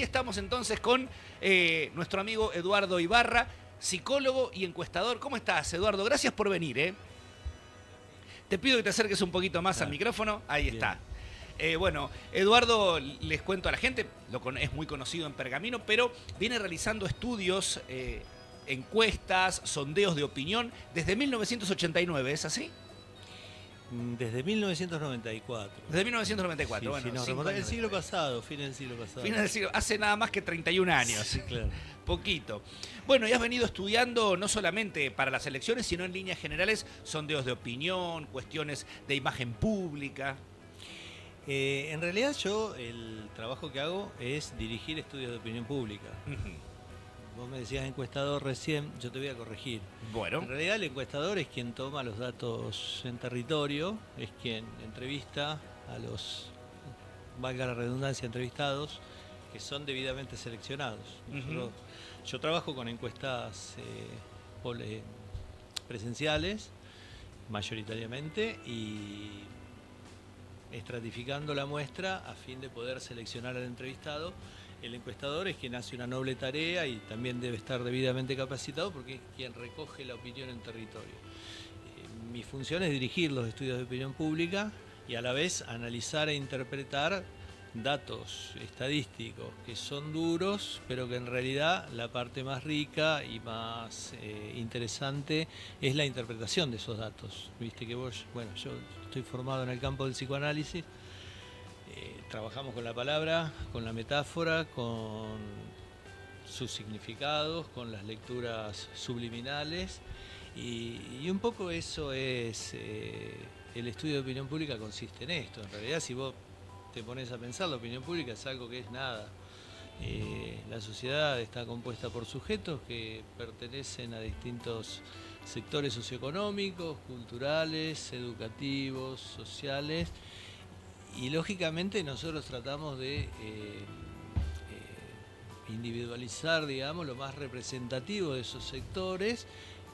estamos entonces con nuestro amigo Eduardo Ibarra, psicólogo y encuestador. ¿Cómo estás, Eduardo? Gracias por venir. Te pido que te acerques un poquito más al micrófono. Ahí Bien. está. Bueno, Eduardo, les cuento a la gente, es muy conocido en Pergamino, pero viene realizando estudios, encuestas, sondeos de opinión desde 1989, ¿es así? Desde 1994. Desde 1994, Sí, bueno, sí, nos 5 remontamos años el siglo después. pasado, fin del siglo pasado. Fines del siglo, hace nada más que 31 años. Sí, claro. Poquito. Bueno, y has venido estudiando no solamente para las elecciones, sino en líneas generales, sondeos de opinión, cuestiones de imagen pública. En realidad yo el trabajo que hago es dirigir estudios de opinión pública. Vos me decías encuestador recién, yo te voy a corregir. Bueno, En realidad el encuestador es quien toma los datos en territorio, es quien entrevista a los, valga la redundancia, entrevistados, que son debidamente seleccionados. Yo trabajo con encuestas presenciales, mayoritariamente, y estratificando la muestra a fin de poder seleccionar al entrevistado. El encuestador es quien hace una noble tarea y también debe estar debidamente capacitado porque es quien recoge la opinión en territorio. Mi función es dirigir los estudios de opinión pública y a la vez analizar e interpretar datos estadísticos que son duros, pero que en realidad la parte más rica y más interesante es la interpretación de esos datos. Viste que vos, bueno, yo estoy formado en el campo del psicoanálisis. Trabajamos con la palabra, con la metáfora, con sus significados, con las lecturas subliminales y un poco eso es, el estudio de opinión pública consiste en esto. En realidad, si vos te pones a pensar, la opinión pública es algo que es nada. La sociedad está compuesta por sujetos que pertenecen a distintos sectores socioeconómicos, culturales, educativos, sociales. Y lógicamente nosotros tratamos de individualizar, digamos, lo más representativo de esos sectores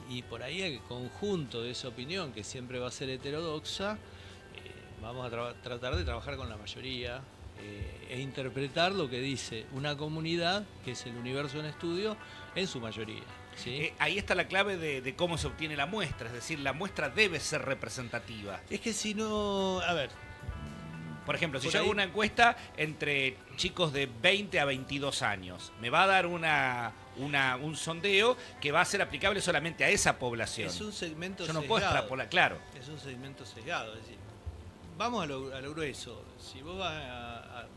y por ahí el conjunto de esa opinión, que siempre va a ser heterodoxa, vamos a tratar de trabajar con la mayoría e interpretar lo que dice una comunidad, que es el universo en estudio, en su mayoría. ¿Sí? Ahí está la clave de cómo se obtiene la muestra, es decir, la muestra debe ser representativa. Es que si no, a ver, por ejemplo, si por yo hago ahí una encuesta entre chicos de 20 a 22 años, me va a dar un sondeo que va a ser aplicable solamente a esa población. es un segmento Yo no sesgado. puedo extrapolar, claro. Es un segmento sesgado, es decir, vamos a lo grueso. Si vos vas a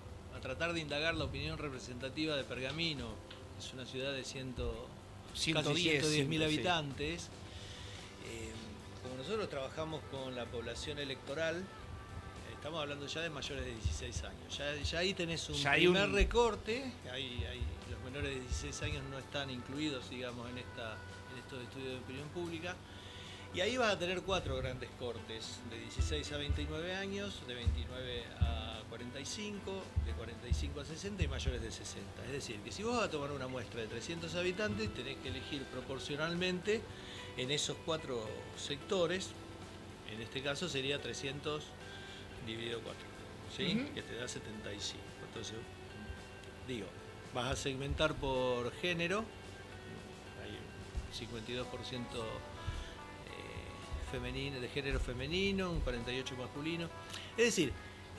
tratar de indagar la opinión representativa de Pergamino, es una ciudad de casi 110.000 habitantes, como nosotros trabajamos con la población electoral, estamos hablando ya de mayores de 16 años. Ya ahí tenés un primer recorte. Los menores de 16 años no están incluidos, digamos, en estos estudios de opinión pública. Y ahí vas a tener 4 grandes cortes, de 16 a 29 años, de 29 a 45, de 45 a 60 y mayores de 60. Es decir, que si vos vas a tomar una muestra de 300 habitantes, tenés que elegir proporcionalmente en esos 4 sectores. En este caso sería 300 dividido 4, ¿sí? Que te da 75. Entonces, digo, vas a segmentar por género, hay un 52% femenino, de género femenino, un 48% masculino. Es decir,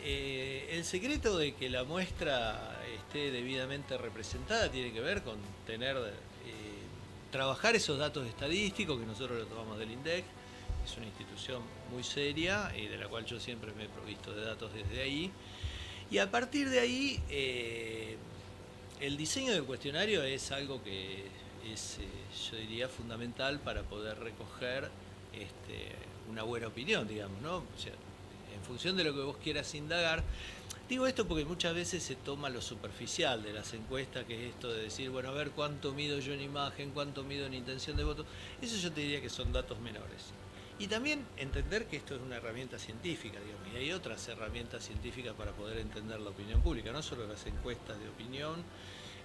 el secreto de que la muestra esté debidamente representada tiene que ver con trabajar esos datos estadísticos que nosotros lo tomamos del INDEC. Es una institución muy seria y de la cual yo siempre me he provisto de datos desde ahí. Y a partir de ahí, el diseño del cuestionario es algo que es, yo diría, fundamental para poder recoger una buena opinión, digamos, ¿no? O sea, en función de lo que vos quieras indagar. Digo esto porque muchas veces se toma lo superficial de las encuestas, que es esto de decir, bueno, a ver cuánto mido yo en imagen, cuánto mido en intención de voto. Eso yo te diría que son datos menores. Y también entender que esto es una herramienta científica, digamos, y hay otras herramientas científicas para poder entender la opinión pública, no solo las encuestas de opinión,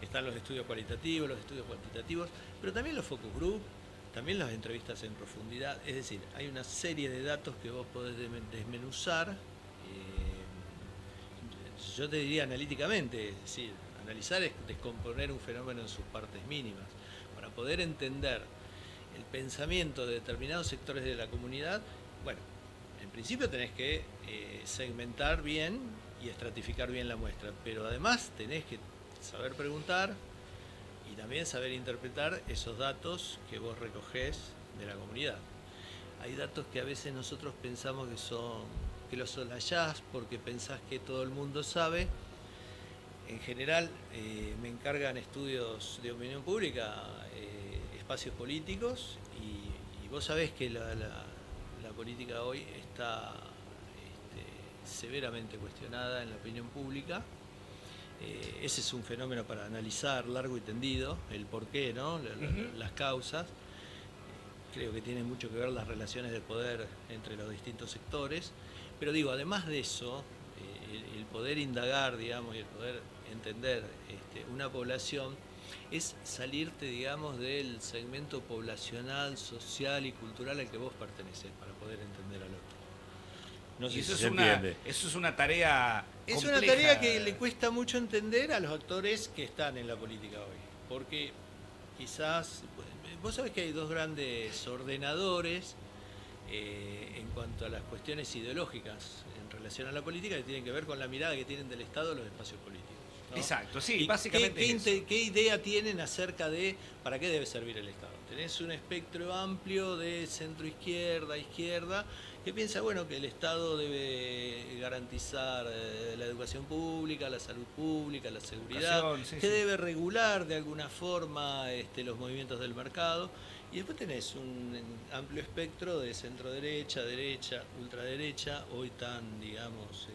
están los estudios cualitativos, los estudios cuantitativos, pero también los focus group, también las entrevistas en profundidad. Es decir, hay una serie de datos que vos podés desmenuzar, yo te diría analíticamente, es decir, analizar es descomponer un fenómeno en sus partes mínimas. Para poder entender el pensamiento de determinados sectores de la comunidad, bueno, en principio tenés que segmentar bien y estratificar bien la muestra, pero además tenés que saber preguntar y también saber interpretar esos datos que vos recogés de la comunidad. Hay datos que a veces nosotros pensamos que los solayás porque pensás que todo el mundo sabe. En general me encargan estudios de opinión pública, espacios políticos, y vos sabés que la política hoy está severamente cuestionada en la opinión pública. Ese es un fenómeno para analizar largo y tendido, el porqué, ¿no? Las causas. Creo que tiene mucho que ver las relaciones de poder entre los distintos sectores. Pero digo, además de eso, el poder indagar, digamos, y el poder entender una población es salirte, digamos, del segmento poblacional, social y cultural al que vos pertenecés para poder entender al otro. No sé si se entiende. Eso es una tarea compleja. Es una tarea que le cuesta mucho entender a los actores que están en la política hoy. Porque quizás, vos sabés que hay dos grandes ordenadores en cuanto a las cuestiones ideológicas en relación a la política, que tienen que ver con la mirada que tienen del Estado los espacios políticos, ¿no? Exacto, sí, básicamente ¿Qué idea tienen acerca de para qué debe servir el Estado? Tenés un espectro amplio de centro-izquierda, izquierda, que piensa, bueno, que el Estado debe garantizar la educación pública, la salud pública, la seguridad, que debe regular de alguna forma los movimientos del mercado. Y después tenés un amplio espectro de centro-derecha, derecha, ultraderecha, hoy tan, digamos,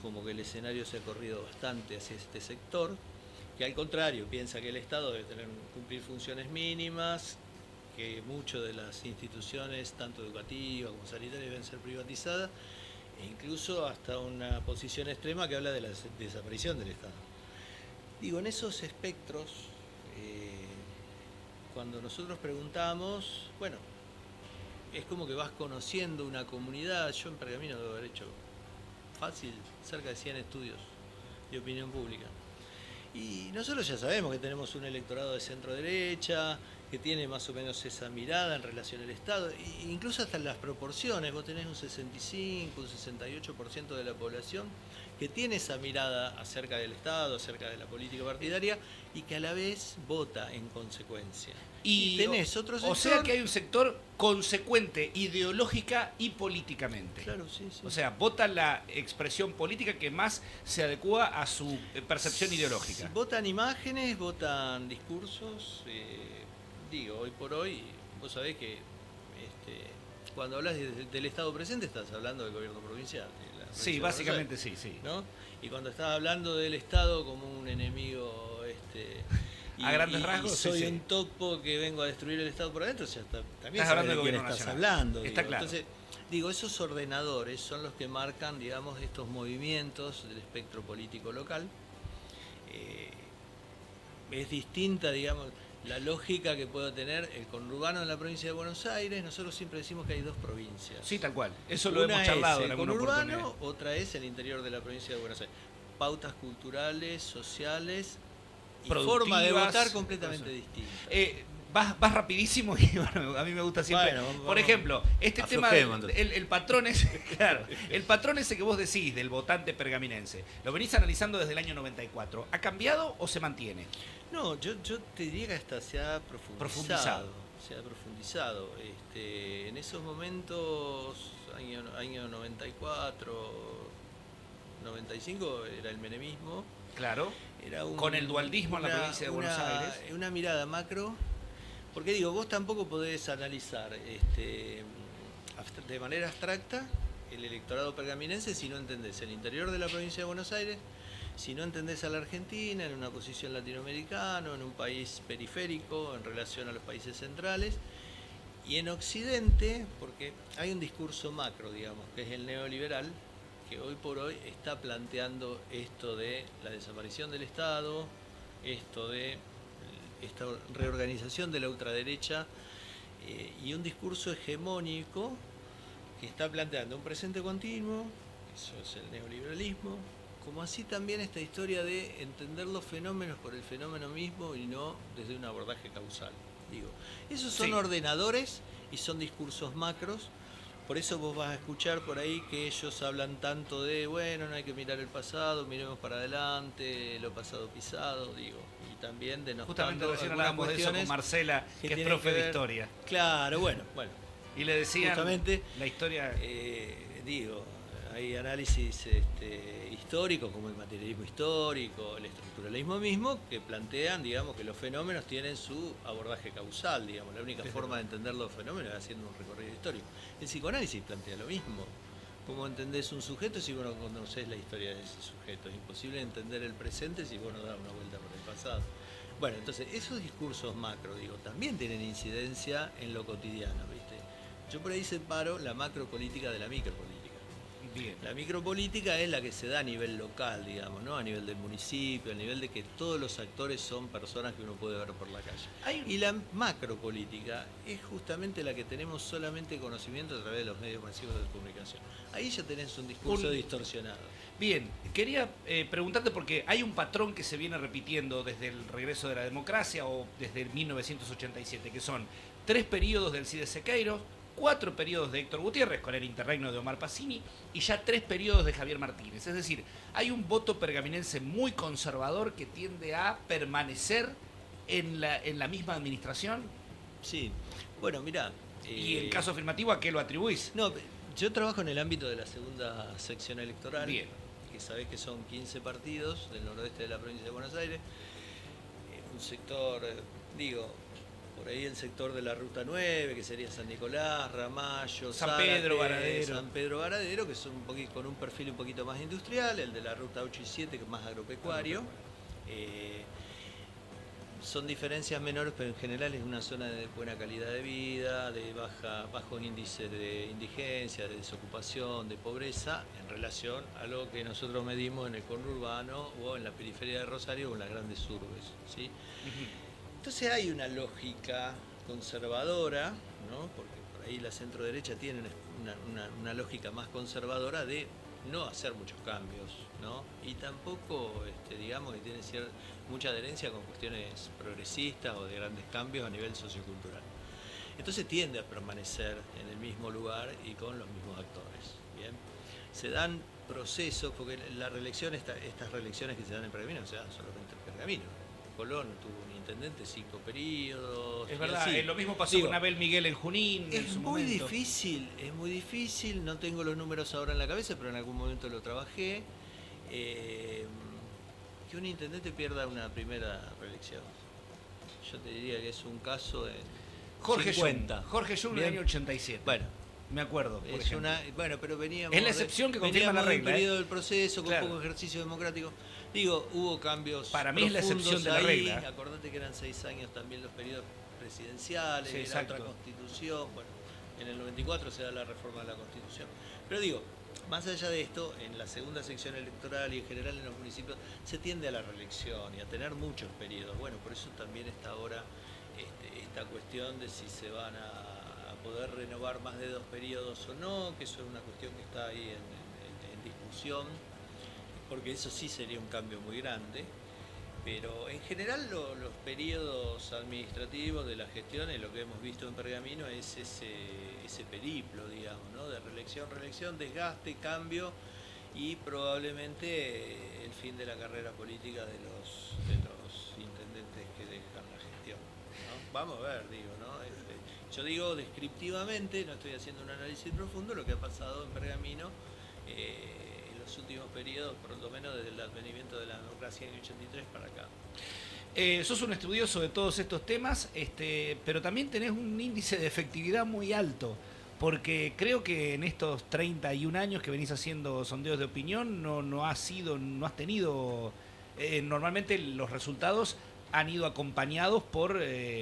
como que el escenario se ha corrido bastante hacia este sector, que al contrario piensa que el Estado debe cumplir funciones mínimas, que muchas de las instituciones, tanto educativas como sanitarias, deben ser privatizadas, e incluso hasta una posición extrema que habla de la desaparición del Estado. Digo, en esos espectros, cuando nosotros preguntamos, bueno, es como que vas conociendo una comunidad. Yo en Pergamino debo haber hecho fácil cerca de 100 estudios de opinión pública. Y nosotros ya sabemos que tenemos un electorado de centro-derecha, que tiene más o menos esa mirada en relación al Estado, e incluso hasta en las proporciones. Vos tenés un 65, un 68% de la población que tiene esa mirada acerca del Estado, acerca de la política partidaria, y que a la vez vota en consecuencia. Y tenés otro sector... O sea que hay un sector consecuente ideológica y políticamente. Claro, sí, sí. O sea, vota la expresión política que más se adecua a su percepción ideológica. Votan imágenes, votan discursos. Digo, hoy por hoy, vos sabés que cuando hablas del Estado presente estás hablando del gobierno provincial. Sí, básicamente sí, sí. ¿No? Y cuando estás hablando del Estado como un enemigo a grandes rasgos, soy un topo que vengo a destruir el Estado por adentro, o sea, también estás sabes hablando de quién estás hablando. Está claro. Entonces, digo, esos ordenadores son los que marcan, digamos, estos movimientos del espectro político local. Es distinta, digamos, la lógica que pueda tener el conurbano en la provincia de Buenos Aires. Nosotros siempre decimos que hay dos provincias. Sí, tal cual. Eso lo hemos charlado en alguna oportunidad. Una es el conurbano, otra es el interior de la provincia de Buenos Aires. Pautas culturales, sociales y forma de votar completamente distinta. Vas rapidísimo y bueno, a mí me gusta siempre. Bueno, por ejemplo, este tema el patrón claro, el patrón ese que vos decís del votante pergaminense, lo venís analizando desde el año 94. ¿Ha cambiado o se mantiene? No, yo te diría que hasta se ha profundizado. Se ha profundizado. En esos momentos, año 94, 95, era el menemismo. Claro. Era con el dualdismo en la provincia de Buenos Aires. Una mirada macro. Porque digo, vos tampoco podés analizar de manera abstracta el electorado pergaminense si no entendés el interior de la provincia de Buenos Aires, si no entendés a la Argentina en una posición latinoamericana, en un país periférico en relación a los países centrales, y en Occidente, porque hay un discurso macro, digamos, que es el neoliberal, que hoy por hoy está planteando esto de la desaparición del Estado, esto de esta reorganización de la ultraderecha y un discurso hegemónico que está planteando un presente continuo, eso es el neoliberalismo, como así también esta historia de entender los fenómenos por el fenómeno mismo y no desde un abordaje causal. Digo, esos son Sí. ordenadores y son discursos macros. Por eso vos vas a escuchar por ahí que ellos hablan tanto de, bueno, no hay que mirar el pasado, miremos para adelante, lo pasado pisado, digo, y también Justamente denostando recién algunas hablábamos de eso con cuestiones Marcela, que es tienen profe que de ver- historia. Claro, bueno, Y le decían justamente, la historia. digo, hay análisis históricos como el materialismo histórico, el estructuralismo mismo, que plantean, digamos, que los fenómenos tienen su abordaje causal, digamos, la única forma de entender los fenómenos es haciendo un recorrido histórico. El psicoanálisis plantea lo mismo. ¿Cómo entendés un sujeto si vos no conocés la historia de ese sujeto? Es imposible entender el presente si vos no das una vuelta por el pasado. Bueno, entonces, esos discursos macro, digo, también tienen incidencia en lo cotidiano, ¿viste? Yo por ahí separo la macropolítica de la micropolítica. Bien. La micropolítica es la que se da a nivel local, digamos, ¿no? A nivel del municipio, a nivel de que todos los actores son personas que uno puede ver por la calle. Y la macropolítica es justamente la que tenemos solamente conocimiento a través de los medios masivos de comunicación. Ahí ya tenés un discurso distorsionado. Bien, quería preguntarte porque hay un patrón que se viene repitiendo desde el regreso de la democracia o desde el 1987, que son 3 periodos del Cide Sequeiros, 4 periodos de Héctor Gutiérrez con el interregno de Omar Pacini y ya 3 periodos de Javier Martínez. Es decir, hay un voto pergaminense muy conservador que tiende a permanecer en la misma administración. Sí, bueno, mirá. Y en caso afirmativo, ¿a qué lo atribuís? No, yo trabajo en el ámbito de la segunda sección electoral. Bien. Que sabés que son 15 partidos del noroeste de la provincia de Buenos Aires. Un sector, digo, por ahí el sector de la Ruta 9, que sería San Nicolás, Ramallo, San Zárate, Pedro, Varadero. San Pedro Varadero, que son un poquito, con un perfil un poquito más industrial, el de la Ruta 8 y 7, que es más agropecuario. Son diferencias menores, pero en general es una zona de buena calidad de vida, de bajos índices de indigencia, de desocupación, de pobreza, en relación a lo que nosotros medimos en el conurbano o en la periferia de Rosario o en las grandes urbes, ¿sí? Entonces hay una lógica conservadora, ¿no? Porque por ahí la centro derecha tiene una lógica más conservadora de no hacer muchos cambios, ¿no? Y tampoco, digamos, que tiene mucha adherencia con cuestiones progresistas o de grandes cambios a nivel sociocultural. Entonces tiende a permanecer en el mismo lugar y con los mismos actores, ¿bien? Se dan procesos, porque la reelección, estas reelecciones que se dan en Pergamino se dan solamente en Pergamino. Colón tuvo un intendente 5 periodos. Es verdad, así. lo mismo pasó con Abel Miguel en Junín en Es su muy momento. difícil, no tengo los números ahora en la cabeza, pero en algún momento lo trabajé, que un intendente pierda una primera reelección. Yo te diría que es un caso en Jorge 50. Jorge Jung en el Bien. año 87. Bueno, me acuerdo. Por es ejemplo. bueno, pero veníamos Es la excepción que confirma la veníamos de regla, un periodo del proceso con Claro. poco ejercicio democrático. Digo, hubo cambios. Para mí es la profundos excepción de la ahí. regla. Acordate que eran 6 años también los periodos presidenciales, Sí, era exacto. otra constitución. Bueno, en el 94 se da la reforma de la constitución. Pero digo, más allá de esto, en la segunda sección electoral y en general en los municipios se tiende a la reelección y a tener muchos periodos. Bueno, por eso también está ahora esta cuestión de si se van a poder renovar más de 2 periodos o no, que eso es una cuestión que está ahí en discusión, porque eso sí sería un cambio muy grande. Pero en general los periodos administrativos de las gestiones, lo que hemos visto en Pergamino es ese periplo, digamos, ¿no? De reelección, desgaste, cambio y probablemente el fin de la carrera política de los intendentes que dejan la gestión, ¿no? Vamos a ver, digo, ¿no? Yo digo descriptivamente, no estoy haciendo un análisis profundo, lo que ha pasado en Pergamino en los últimos periodos, por lo menos desde el advenimiento de la democracia en el 83 para acá. Sos un estudioso de todos estos temas, pero también tenés un índice de efectividad muy alto, porque creo que en estos 31 años que venís haciendo sondeos de opinión no has tenido, normalmente los resultados han ido acompañados por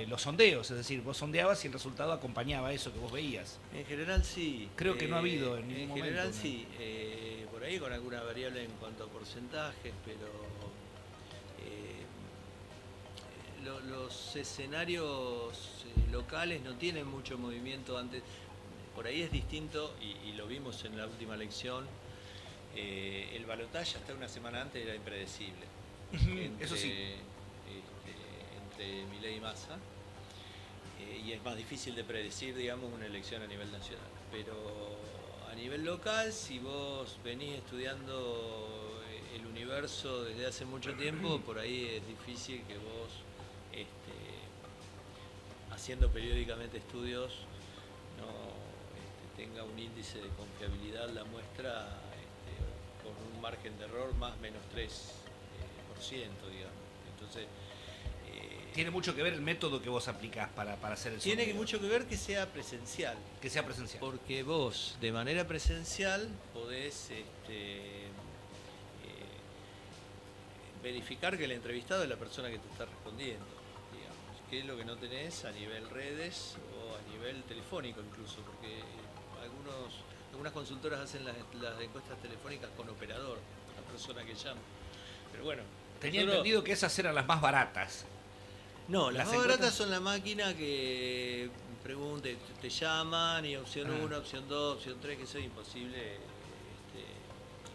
los sondeos, es decir, vos sondeabas y el resultado acompañaba eso que vos veías. En general sí. Creo que no ha habido en ningún momento. En general ¿no? sí, por ahí con alguna variable en cuanto a porcentajes, pero los escenarios locales no tienen mucho movimiento antes. Por ahí es distinto, y lo vimos en la última elección, El balotaje hasta una semana antes era impredecible. Eso sí. Entre Milei y Massa. Y es más difícil de predecir, digamos, una elección a nivel nacional. Pero a nivel local, si vos venís estudiando el universo desde hace mucho tiempo, por ahí es difícil que vos, haciendo periódicamente estudios, no tenga un índice de confiabilidad la muestra con un margen de error más o menos 3%, digamos. Entonces, tiene mucho que ver el método que vos aplicás para hacer el sondeo. Tiene mucho que ver que sea presencial. Que sea presencial. Porque vos, de manera presencial, podés verificar que el entrevistado es la persona que te está respondiendo, digamos. Que es lo que no tenés a nivel redes o a nivel telefónico incluso, porque algunas consultoras hacen las encuestas telefónicas con operador, la persona que llama. Pero bueno. Tenía entendido que esas eran las más baratas. No, las más baratas son la máquina que pregunte, te llaman y opción 1, opción 2, opción 3, que eso es imposible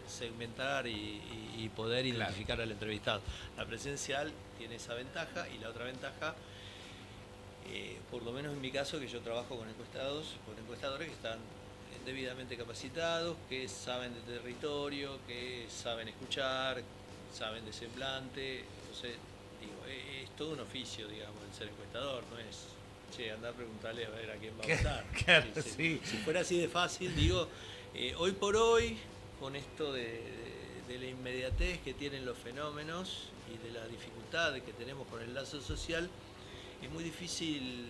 segmentar y poder identificar al entrevistado. La presencial tiene esa ventaja y la otra ventaja, por lo menos en mi caso, que yo trabajo con encuestadores que están debidamente capacitados, que saben de territorio, que saben escuchar, saben de semblante, entonces es todo un oficio, digamos, el ser encuestador, no es, andá a preguntarle a ver a quién va a votar. Claro, sí. Si fuera así de fácil, digo, hoy por hoy, con esto de la inmediatez que tienen los fenómenos y de la dificultad que tenemos con el lazo social, es muy difícil,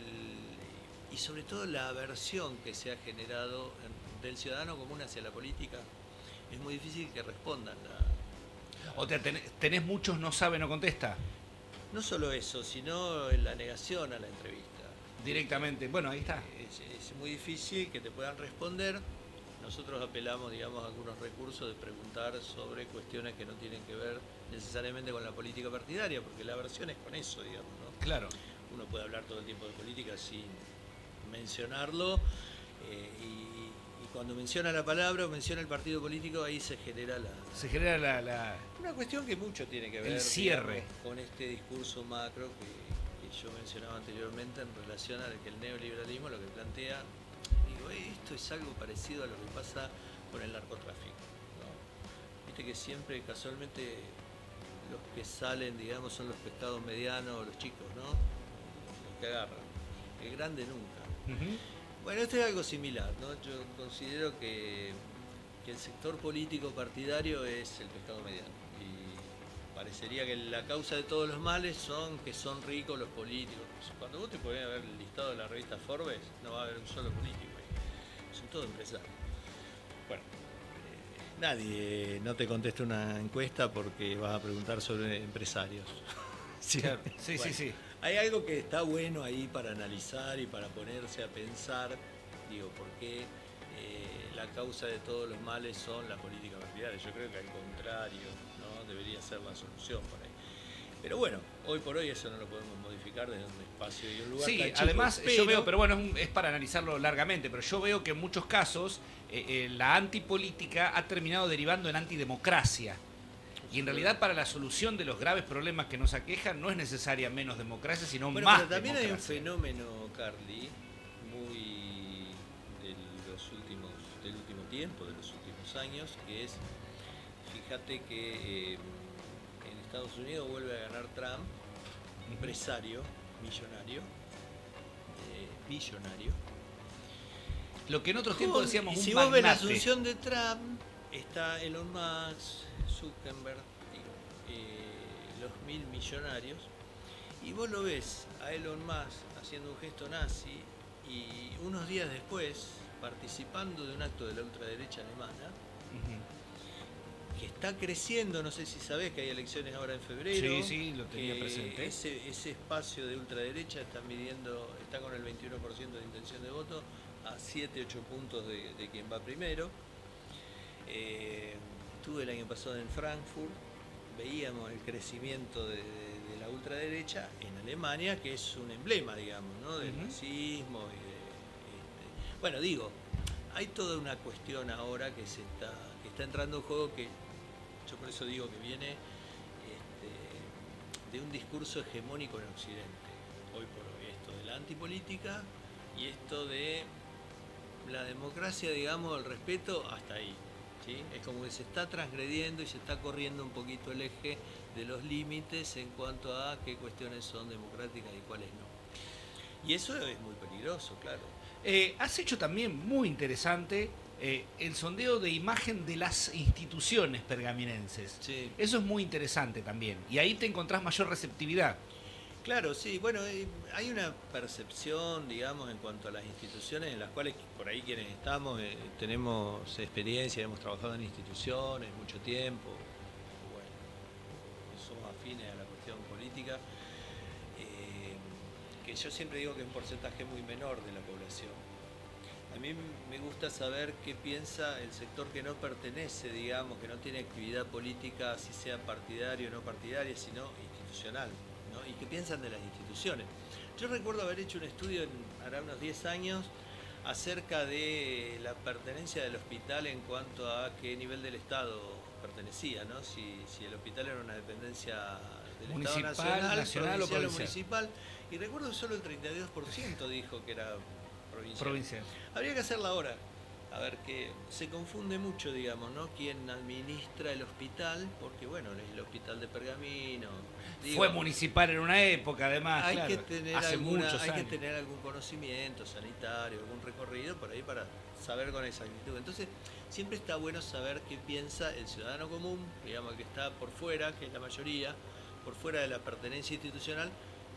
y sobre todo la aversión que se ha generado del ciudadano común hacia la política, es muy difícil que respondan. ¿O tenés muchos no sabe, no contesta? No solo eso, sino la negación a la entrevista. Directamente, bueno, ahí está. Es muy difícil que te puedan responder. Nosotros apelamos, digamos, a algunos recursos de preguntar sobre cuestiones que no tienen que ver necesariamente con la política partidaria, porque la aversión es con eso, digamos, ¿no? Claro. Uno puede hablar todo el tiempo de política sin mencionarlo, y cuando menciona la palabra o menciona el partido político, ahí se genera una cuestión que mucho tiene que ver, el cierre, digamos, con este discurso macro que yo mencionaba anteriormente en relación a que el neoliberalismo lo que plantea, digo, esto es algo parecido a lo que pasa con el narcotráfico, ¿no? Viste que siempre casualmente los que salen, digamos, son los pescados medianos o los chicos, ¿no? Los que agarran. El grande nunca. Bueno, esto es algo similar, ¿no? Yo considero que el sector político partidario es el pescado mediano. Y parecería que la causa de todos los males son que son ricos los políticos. Cuando vos te podés ver el listado de la revista Forbes, no va a haber un solo político ahí. Son todos empresarios. Bueno, nadie no te contesta una encuesta porque vas a preguntar sobre empresarios. Sí, claro. Sí, bueno, sí. Hay algo que está bueno ahí para analizar y para ponerse a pensar, digo, ¿por qué la causa de todos los males son la política partidaria? Yo creo que al contrario, ¿no? Debería ser la solución por ahí. Pero bueno, hoy por hoy eso no lo podemos modificar desde un espacio y un lugar. Sí, tan chico, además yo veo, pero bueno, es para analizarlo largamente, pero yo veo que en muchos casos la antipolítica ha terminado derivando en antidemocracia. Y en realidad para la solución de los graves problemas que nos aquejan no es necesaria menos democracia, sino más pero también democracia. hay un fenómeno, Carly, muy del último tiempo, de los últimos años, que es, fíjate que en Estados Unidos vuelve a ganar Trump, empresario, millonario, billonario. Lo que en otros tiempos decíamos un si magnate. vos ves la asunción de Trump, está Elon Musk, Zuckerberg, los 1000 millonarios, y vos lo ves a Elon Musk haciendo un gesto nazi y unos días después participando de un acto de la ultraderecha alemana, que está creciendo. No sé si sabés que hay elecciones ahora en febrero. Sí, lo tenía presente. Ese espacio de ultraderecha está con el 21% de intención de voto, a 7-8 puntos de quien va primero. Estuve el año pasado en Frankfurt, veíamos el crecimiento de la ultraderecha en Alemania, que es un emblema, digamos, ¿no? Del nazismo. Bueno, digo, hay toda una cuestión ahora que está entrando un juego que yo por eso digo que viene de un discurso hegemónico en Occidente, hoy por hoy, esto de la antipolítica y esto de la democracia, digamos, el respeto, hasta ahí. ¿Sí? Es como que se está transgrediendo y se está corriendo un poquito el eje de los límites en cuanto a qué cuestiones son democráticas y cuáles no. Y eso es muy peligroso, claro. Has hecho también, muy interesante, el sondeo de imagen de las instituciones pergaminenses. Sí. Eso es muy interesante también. Y ahí te encontrás mayor receptividad. Claro, sí, bueno, hay una percepción, digamos, en cuanto a las instituciones en las cuales por ahí quienes estamos tenemos experiencia, hemos trabajado en instituciones mucho tiempo, bueno, somos afines a la cuestión política, que yo siempre digo que es un porcentaje muy menor de la población. A mí me gusta saber qué piensa el sector que no pertenece, digamos, que no tiene actividad política, si sea partidaria o no partidaria, sino institucional. ¿No? Y qué piensan de las instituciones. Yo recuerdo haber hecho un estudio hará unos 10 años acerca de la pertenencia del hospital en cuanto a qué nivel del Estado pertenecía, ¿no? Si el hospital era una dependencia del Municipal, Estado nacional o provincial provincial. municipal, y recuerdo que solo el 32% dijo que era provincial. Provincial. Habría que hacerla ahora. A ver, que se confunde mucho, digamos, ¿no? Quién administra el hospital, porque bueno, es el hospital de Pergamino. Digo, fue municipal en una época, además, hay claro, que tener hace muchos hay años. que tener algún conocimiento sanitario, algún recorrido por ahí para saber con exactitud. Entonces, siempre está bueno saber qué piensa el ciudadano común, digamos, que está por fuera, que es la mayoría, por fuera de la pertenencia institucional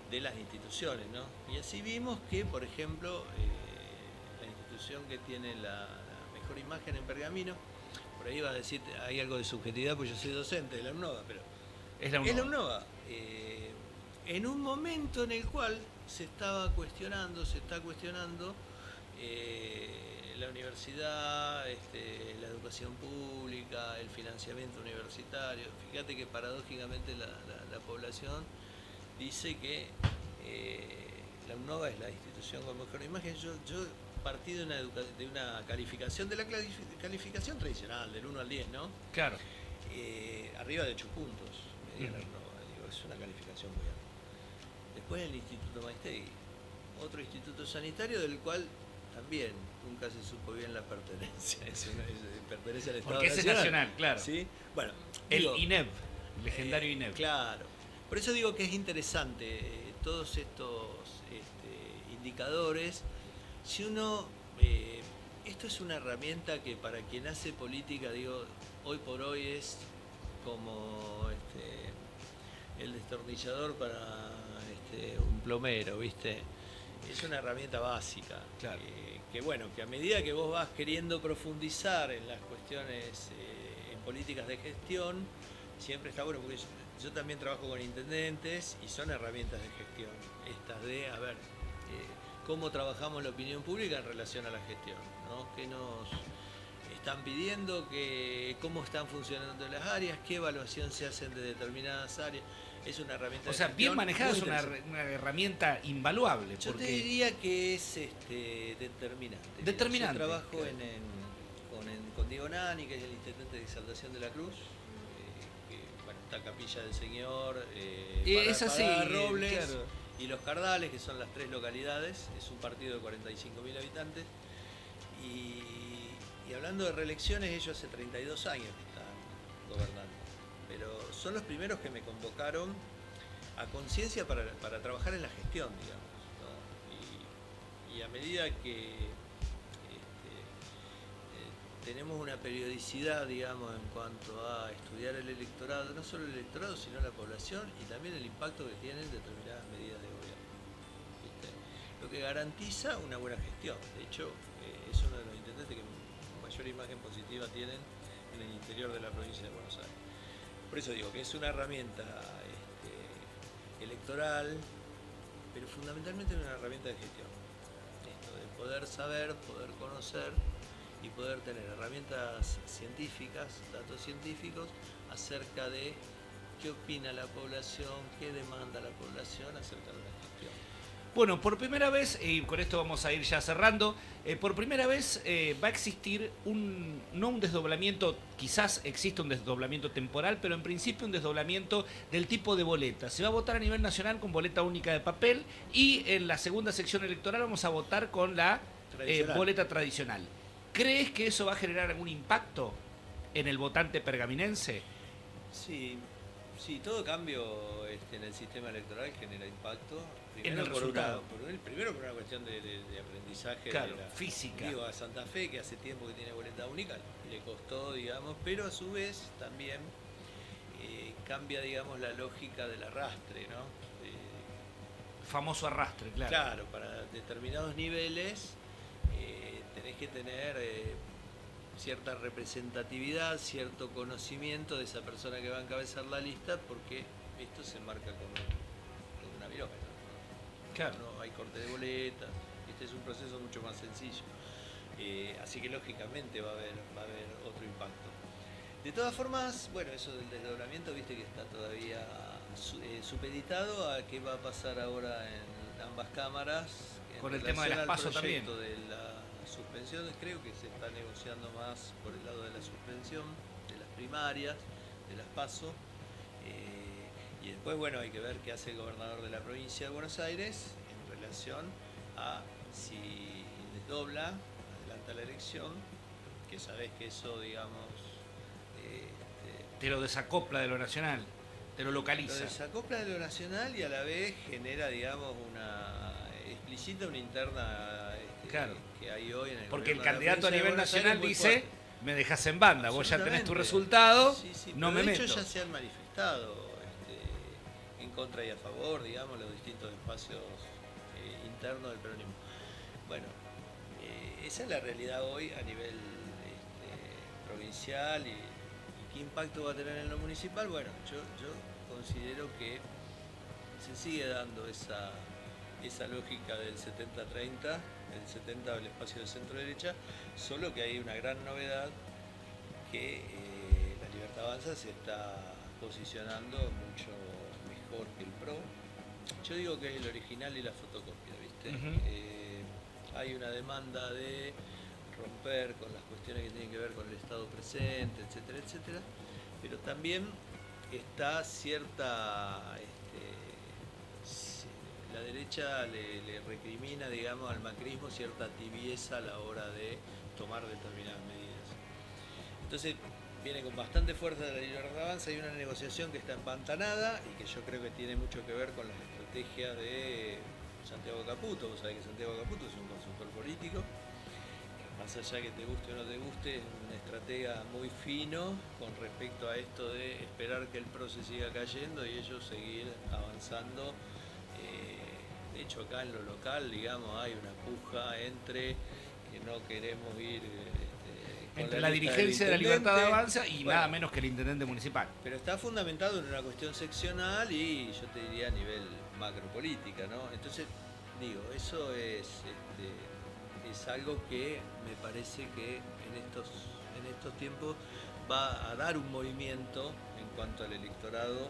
de las instituciones, ¿no? Y así vimos que, por ejemplo, la institución que tiene la mejor imagen en Pergamino, por ahí va a decir, hay algo de subjetividad, pues yo soy docente de la UNOVA, pero Es la UNOVA. es la UNOVA. En un momento en el cual se está cuestionando la universidad, la educación pública, el financiamiento universitario. Fíjate que paradójicamente la población dice que la UNOVA es la institución con mejor imagen. Yo partí de una calificación, de la calificación tradicional, del 1 al 10, ¿no? Claro. Arriba de 8 puntos, me dio la UNOVA, digo, es una calificación muy alta. Después el Instituto Maistegui, otro instituto sanitario del cual también nunca se supo bien la pertenencia, pertenece al Estado Porque ese es nacional, claro. ¿Sí? Bueno, el digo, INEP, el legendario INEP. Claro. Por eso digo que es interesante todos estos indicadores. Si uno, esto es una herramienta que para quien hace política, digo, hoy por hoy es como el destornillador para un plomero, ¿viste? Es una herramienta básica. Claro. Que bueno, que a medida que vos vas queriendo profundizar en las cuestiones, en políticas de gestión, siempre está bueno, porque yo también trabajo con intendentes y son herramientas de gestión, estas de, a ver, cómo trabajamos la opinión pública en relación a la gestión, ¿no? ¿Qué nos están pidiendo? ¿Cómo están funcionando las áreas? ¿Qué evaluación se hacen de determinadas áreas? Es una herramienta O sea, de gestión bien manejada muy es una herramienta invaluable. Yo porque te diría que es determinante. Determinante. Yo trabajo con Diego Nani, que es el intendente de Exaltación de la Cruz, que bueno, está Capilla del Señor, es así, Robles, claro. Y Los Cardales, que son las 3 localidades. Es un partido de 45.000 habitantes. Y hablando de reelecciones, ellos hace 32 años que están gobernando. Pero son los primeros que me convocaron a conciencia para trabajar en la gestión, digamos, ¿no? Y a medida que tenemos una periodicidad, digamos, en cuanto a estudiar el electorado, no solo el electorado, sino la población y también el impacto que tienen determinadas medidas de gobierno, ¿viste? Lo que garantiza una buena gestión. De hecho, es uno de los intendentes que mayor imagen positiva tienen en el interior de la provincia de Buenos Aires. Por eso digo que es una herramienta electoral, pero fundamentalmente una herramienta de gestión. Esto de poder saber, poder conocer y poder tener herramientas científicas, datos científicos acerca de qué opina la población, qué demanda la población acerca de la gestión. Bueno, por primera vez, y con esto vamos a ir ya cerrando, por primera vez va a existir no un desdoblamiento, quizás exista un desdoblamiento temporal, pero en principio un desdoblamiento del tipo de boleta. Se va a votar a nivel nacional con boleta única de papel y en la segunda sección electoral vamos a votar con la boleta tradicional. ¿Crees que eso va a generar algún impacto en el votante pergaminense? Sí, sí, todo cambio en el sistema electoral genera impacto. En el resultado. Primero por una cuestión de aprendizaje. Claro, de la, física. Digo, a Santa Fe, que hace tiempo que tiene boleta única, le costó, digamos, pero a su vez también cambia, digamos, la lógica del arrastre, ¿no? Famoso arrastre, claro. Claro, para determinados niveles tenés que tener cierta representatividad, cierto conocimiento de esa persona que va a encabezar la lista, porque esto se marca con una virómetro. Claro. No hay corte de boletas, este es un proceso mucho más sencillo. Así que lógicamente va a haber otro impacto. De todas formas, bueno, eso del desdoblamiento, viste que está todavía supeditado a qué va a pasar ahora en ambas cámaras. Con el tema de las PASO también. De la suspensión, creo que se está negociando más por el lado de la suspensión, de las primarias, de las PASO. Y después, bueno, hay que ver qué hace el gobernador de la provincia de Buenos Aires en relación a si desdobla, adelanta la elección, que sabés que eso, digamos... te lo desacopla de lo nacional, te lo localiza. Lo desacopla de lo nacional y a la vez genera, digamos, explicita una interna claro. que hay hoy en el porque el gobierno candidato a nivel nacional dice, me dejas en banda, vos ya tenés tu resultado, sí, no me meto. De hecho ya se han manifestado en contra y a favor, digamos, los distintos espacios internos del peronismo. Bueno, esa es la realidad hoy a nivel provincial y qué impacto va a tener en lo municipal. Bueno, yo considero que se sigue dando esa lógica del 70-30, el 70 del espacio de centro-derecha, solo que hay una gran novedad que la Libertad Avanza se está posicionando mucho mejor que el PRO. Yo digo que es el original y la fotocopia, ¿viste? Hay una demanda de romper con las cuestiones que tienen que ver con el Estado presente, etcétera, etcétera, pero también está cierta... la derecha le recrimina, digamos, al macrismo cierta tibieza a la hora de tomar determinadas medidas. Entonces, viene con bastante fuerza de la Libertad Avanza, hay una negociación que está empantanada y que yo creo que tiene mucho que ver con las estrategias de Santiago Caputo. Vos sabés que Santiago Caputo es un consultor político, más allá que te guste o no te guste, es un estratega muy fino con respecto a esto de esperar que el PRO se siga cayendo y ellos seguir avanzando. De hecho, acá en lo local, digamos, hay una puja entre que no queremos ir... entre la dirigencia de la Libertad Avanza y nada menos que el intendente municipal. Pero está fundamentado en una cuestión seccional y yo te diría a nivel macropolítica, ¿no? Entonces, digo, eso es algo que me parece que en estos tiempos va a dar un movimiento en cuanto al electorado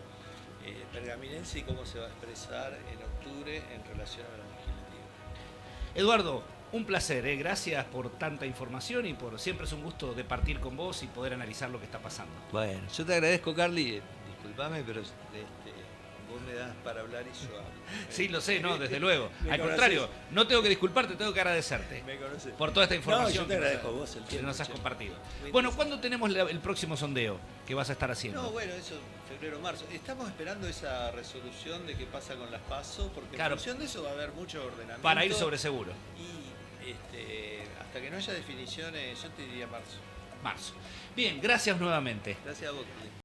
pergaminense y cómo se va a expresar en octubre en relación a la legislativa. Eduardo, un placer, gracias por tanta información y siempre es un gusto departir con vos y poder analizar lo que está pasando. Bueno, yo te agradezco, Carly, disculpame, pero vos me das para hablar y yo hablo. Sí, lo sé, no, desde luego. Al contrario, no tengo que disculparte, tengo que agradecerte por toda esta información. No, yo te agradezco a vos el tiempo que nos has compartido. Bueno, ¿cuándo tenemos el próximo sondeo que vas a estar haciendo? No, bueno, eso febrero, marzo. Estamos esperando esa resolución de qué pasa con las PASO, porque claro, en función de eso va a haber mucho ordenamiento. Para ir sobre seguro. Y hasta que no haya definiciones, yo te diría marzo. Bien, gracias nuevamente. Gracias a vos.